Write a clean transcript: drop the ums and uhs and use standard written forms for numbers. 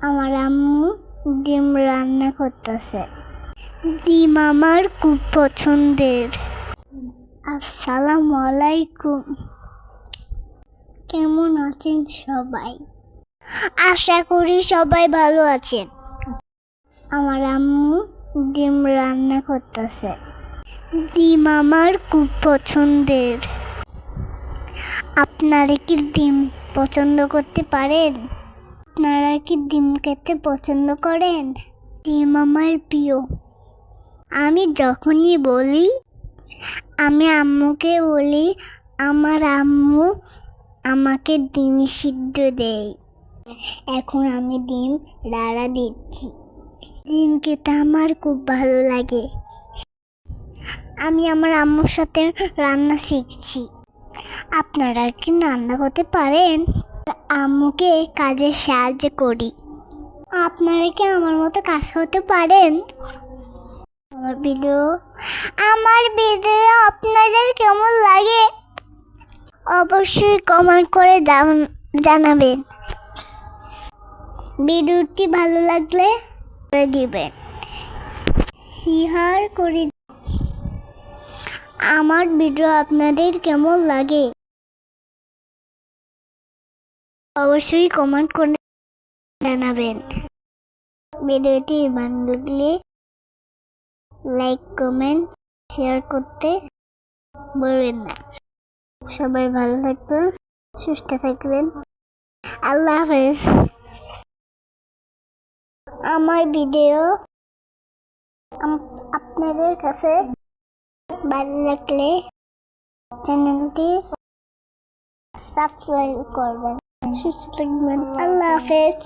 আমার আম্মু ডিম রান্না করতেছে। ডিম আমার খুব পছন্দের। আসসালামু আলাইকুম। কেমন আছেন সবাই? আশা করি সবাই ভালো আছেন। আমার আম্মু ডিম রান্না করতেছে। ডিম আমার খুব পছন্দের। আপনারা কি ডিম পছন্দ করতে পারেন? আপনারা কি ডিম খেতে পছন্দ করেন? ডিম আমার প্রিয়। আমি যখনই বলি, আমি আম্মুকে বলি, আমার আম্মু আমাকে ডিম সিদ্ধ দেয়। এখন আমি ডিম রাড়া দিচ্ছি। ডিম খেতে আমার খুব ভালো লাগে। আমি আমার আম্মুর সাথে রান্না শিখছি। আপনারা কি রান্না করতে পারেন? আম্মুকে কাজে সাহায্য করি। আপনারা কি আমার মতো কাজ করতে পারেন? আমার ভিডিও আপনাদের কেমন লাগে অবশ্যই কমেন্ট করে জানাবেন। ভিডিওটি ভালো লাগলে করে দিবেন, শেয়ার করে। আমার ভিডিও আপনাদের কেমন লাগে অবশ্যই কমেন্ট করে জানাবেন। ভিডিওটি ভালো লাগলে লাইক কমেন্ট শেয়ার করতে বলবেন না। সবাই ভালো থাকবেন, সুস্থ থাকবেন। আল্লাহ হাফেজ। আমার ভিডিও আপনাদের কাছে ভালো লাগলে চ্যানেলটি সাবস্ক্রাইব করবেন। সুস্থ থাকবেন। আল্লাহ হাফেজ।